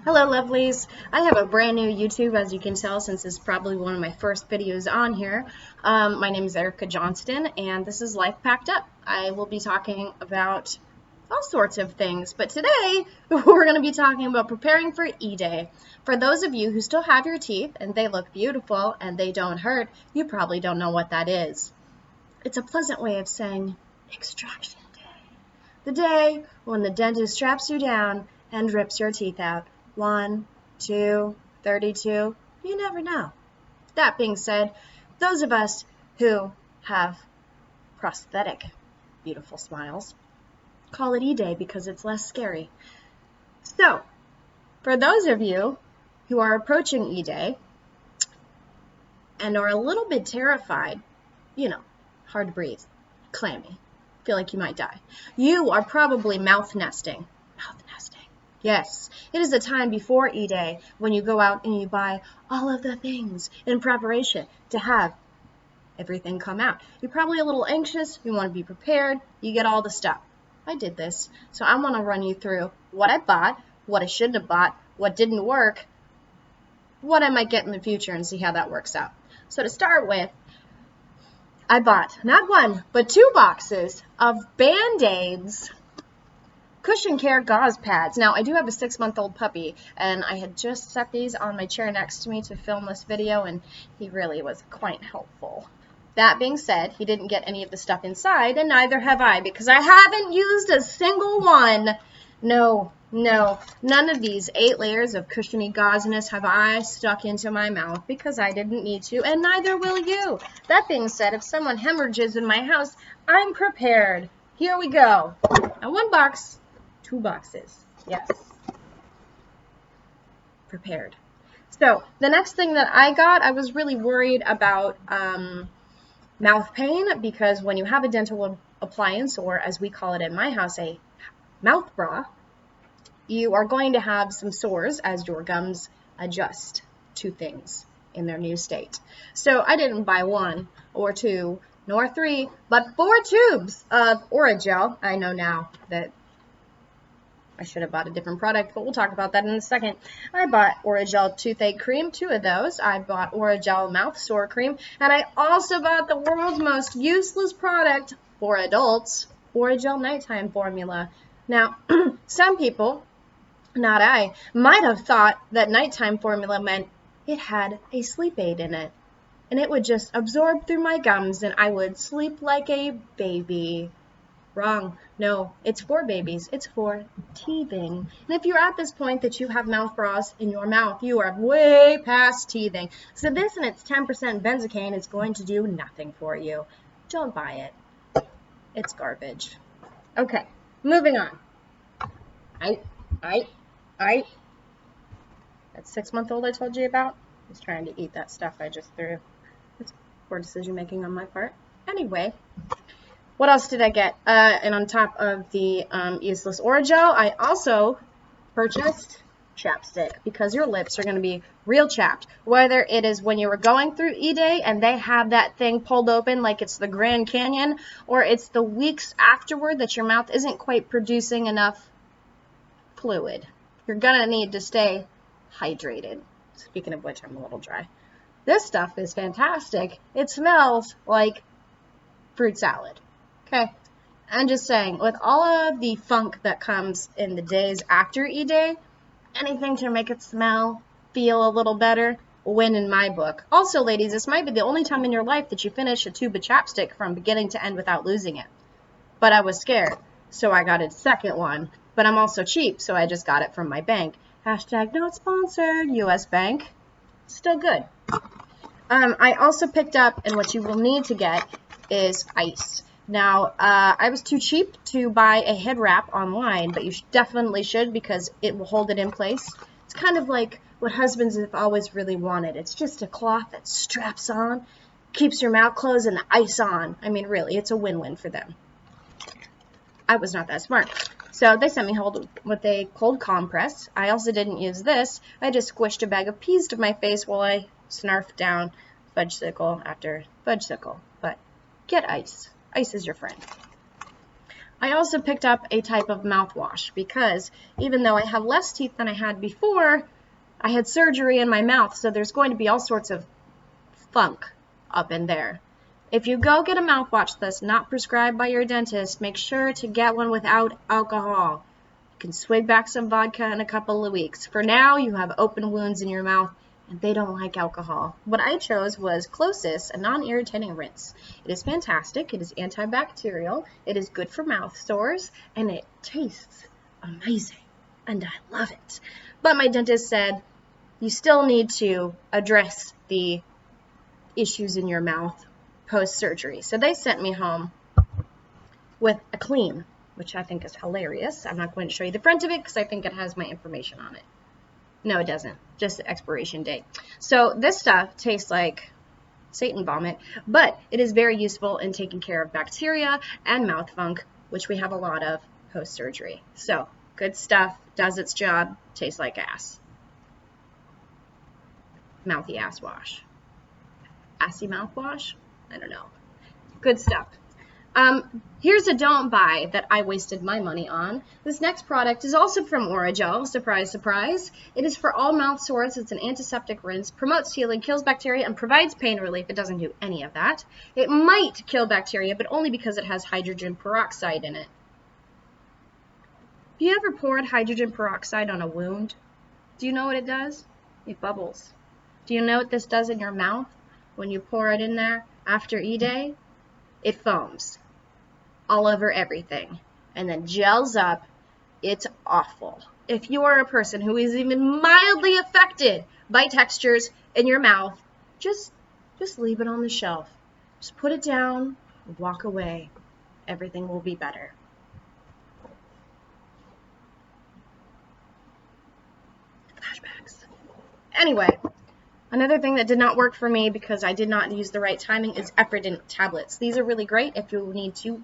Hello lovelies, I have a brand new YouTube, as you can tell, since this is probably one of my first videos on here. My name is Erica Johnston and this is Life Packed Up. I will be talking about all sorts of things, but today we're going to be talking about preparing for E-Day. For those of you who still have your teeth and they look beautiful and they don't hurt, you probably don't know what that is. It's a pleasant way of saying extraction day. The day when the dentist straps you down and rips your teeth out. 1, 2, 32, you never know. That being said, those of us who have prosthetic, beautiful smiles call it E-Day because it's less scary. So, for those of you who are approaching E-Day and are a little bit terrified, hard to breathe, clammy, feel like you might die, you are probably mouth nesting. Yes, it is the time before E-Day when you go out and you buy all of the things in preparation to have everything come out. You're probably a little anxious, you want to be prepared, you get all the stuff. I did this, so I want to run you through what I bought, what I shouldn't have bought, what didn't work, what I might get in the future, and see how that works out. So to start with, I bought not one, but 2 boxes of Band-Aids Cushion Care gauze pads. Now, I do have a 6-month-old puppy, and I had just set these on my chair next to me to film this video, and he really was quite helpful. That being said, he didn't get any of the stuff inside, and neither have I, because I haven't used a single one. No, none of these 8 layers of cushiony gauziness have I stuck into my mouth because I didn't need to, and neither will you. That being said, if someone hemorrhages in my house, I'm prepared. Here we go. Now, 1 box, 2 boxes. Yes. Prepared. So the next thing that I got, I was really worried about mouth pain, because when you have a dental appliance, or as we call it in my house, a mouth bra, you are going to have some sores as your gums adjust to things in their new state. So I didn't buy 1 or 2 nor 3, but 4 tubes of Orajel. I know now that I should have bought a different product, but we'll talk about that in a second. I bought Orajel toothache cream, 2 of those. I bought Orajel mouth sore cream, and I also bought the world's most useless product for adults, Orajel nighttime formula. Now, some people, not I, might have thought that nighttime formula meant it had a sleep aid in it, and it would just absorb through my gums and I would sleep like a baby. Wrong. No, it's for babies. It's for teething. And if you're at this point that you have mouth bras in your mouth, you are way past teething. So this and its 10% benzocaine is going to do nothing for you. Don't buy it. It's garbage. Okay, moving on. That 6-month-old I told you about, he's trying to eat that stuff I just threw. It's poor decision making on my part. Anyway, what else did I get? And on top of the useless Orajel, I also purchased chapstick, because your lips are going to be real chapped. Whether it is when you were going through E-Day and they have that thing pulled open like it's the Grand Canyon, or it's the weeks afterward that your mouth isn't quite producing enough fluid. You're going to need to stay hydrated. Speaking of which, I'm a little dry. This stuff is fantastic. It smells like fruit salad. Okay, I'm just saying, with all of the funk that comes in the days after E-Day, anything to make it smell, feel a little better, win in my book. Also, ladies, this might be the only time in your life that you finish a tube of chapstick from beginning to end without losing it. But I was scared, so I got a second one. But I'm also cheap, so I just got it from my bank. Hashtag not sponsored, US Bank. Still good. I also picked up, and what you will need to get is ice. Now, I was too cheap to buy a head wrap online, but you definitely should, because it will hold it in place. It's kind of like what husbands have always really wanted. It's just a cloth that straps on, keeps your mouth closed, and the ice on. I mean, really, it's a win-win for them. I was not that smart. So they sent me with a cold compress. I also didn't use this. I just squished a bag of peas to my face while I snarfed down fudgesicle after fudgesicle. But get ice. Ice is your friend. I also picked up a type of mouthwash because even though I have less teeth than I had before, I had surgery in my mouth, so there's going to be all sorts of funk up in there. If you go get a mouthwash that's not prescribed by your dentist, make sure to get one without alcohol. You can swig back some vodka in a couple of weeks. For now, you have open wounds in your mouth, and they don't like alcohol. What I chose was Closis, a non-irritating rinse. It is fantastic. It is antibacterial. It is good for mouth sores, and it tastes amazing, and I love it. But my dentist said, you still need to address the issues in your mouth post-surgery. So they sent me home with a clean, which I think is hilarious. I'm not going to show you the front of it because I think it has my information on it. No, it doesn't. Just the expiration date. So this stuff tastes like Satan vomit, but it is very useful in taking care of bacteria and mouth funk, which we have a lot of post-surgery. So good stuff, does its job, tastes like ass. Mouthy ass wash. Assy mouthwash? I don't know. Good stuff. Here's a don't buy that I wasted my money on. This next product is also from Orajel. Surprise, surprise. It is for all mouth sores. It's an antiseptic rinse, promotes healing, kills bacteria, and provides pain relief. It doesn't do any of that. It might kill bacteria, but only because it has hydrogen peroxide in it. Have you ever poured hydrogen peroxide on a wound? Do you know what it does? It bubbles. Do you know what this does in your mouth when you pour it in there after E-Day? It foams all over everything and then gels up. It's awful. If you are a person who is even mildly affected by textures in your mouth, just leave it on the shelf. Just put it down and walk away. Everything will be better. Flashbacks. Anyway, another thing that did not work for me because I did not use the right timing is Ephrodent tablets. These are really great if you need to,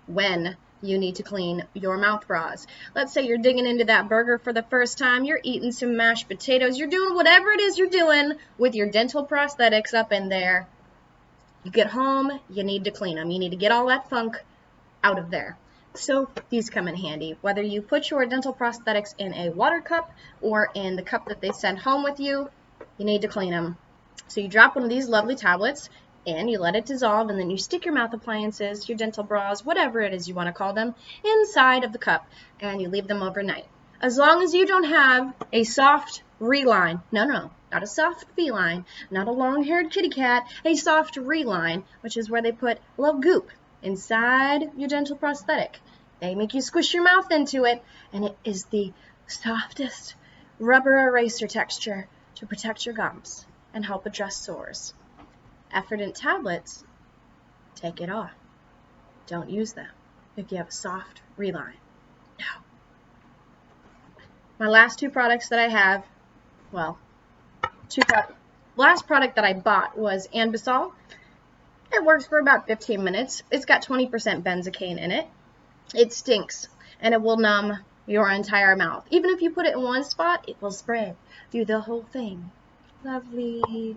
when you need to clean your mouth bras. Let's say you're digging into that burger for the first time, you're eating some mashed potatoes, you're doing whatever it is you're doing with your dental prosthetics up in there. You get home, you need to clean them. You need to get all that funk out of there. So these come in handy. Whether you put your dental prosthetics in a water cup or in the cup that they send home with you, you need to clean them. So you drop one of these lovely tablets and you let it dissolve, and then you stick your mouth appliances, your dental bras, whatever it is you want to call them, inside of the cup, and you leave them overnight. As long as you don't have a soft reline, no, not a soft feline, not a long-haired kitty cat, a soft reline, which is where they put a little goop inside your dental prosthetic. They make you squish your mouth into it, and it is the softest rubber eraser texture to protect your gums and help address sores. Ephrodent tablets, take it off. Don't use them if you have a soft reline. No. My last two products that I have, last product that I bought was Anbesol. It works for about 15 minutes. It's got 20% benzocaine in it. It stinks, and it will numb your entire mouth. Even if you put it in one spot, it will spread through the whole thing. Lovely.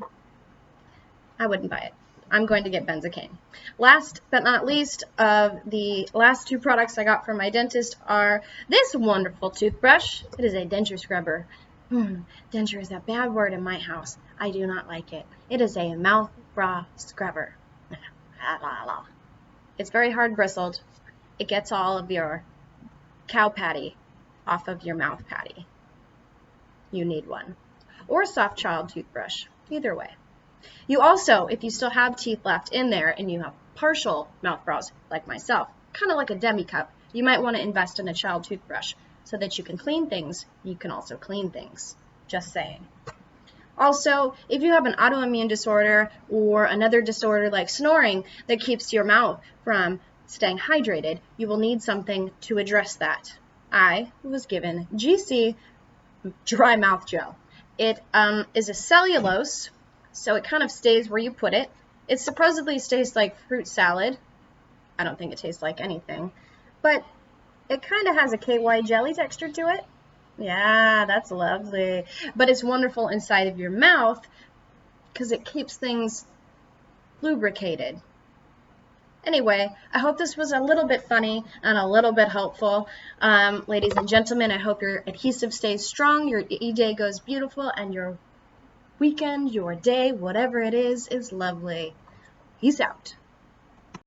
I wouldn't buy it. I'm going to get benzocaine. Last but not least, of the last two products I got from my dentist are this wonderful toothbrush. It is a denture scrubber. Denture is a bad word in my house. I do not like it. It is a mouth bra scrubber. It's very hard bristled. It gets all of your cow patty off of your mouth patty. You need one. Or a soft child toothbrush. Either way. You also, if you still have teeth left in there and you have partial mouth bras like myself, kind of like a demi cup, you might want to invest in a child toothbrush so that you can clean things. You can also clean things. Just saying. Also, if you have an autoimmune disorder or another disorder like snoring that keeps your mouth from staying hydrated, you will need something to address that. I was given GC Dry Mouth Gel. It is a cellulose, so it kind of stays where you put it. It supposedly tastes like fruit salad. I don't think it tastes like anything, but it kind of has a KY jelly texture to it. Yeah, that's lovely. But it's wonderful inside of your mouth because it keeps things lubricated. Anyway, I hope this was a little bit funny and a little bit helpful. Ladies and gentlemen, I hope your adhesive stays strong, your e-day goes beautiful, and your weekend, your day, whatever it is lovely. Peace out.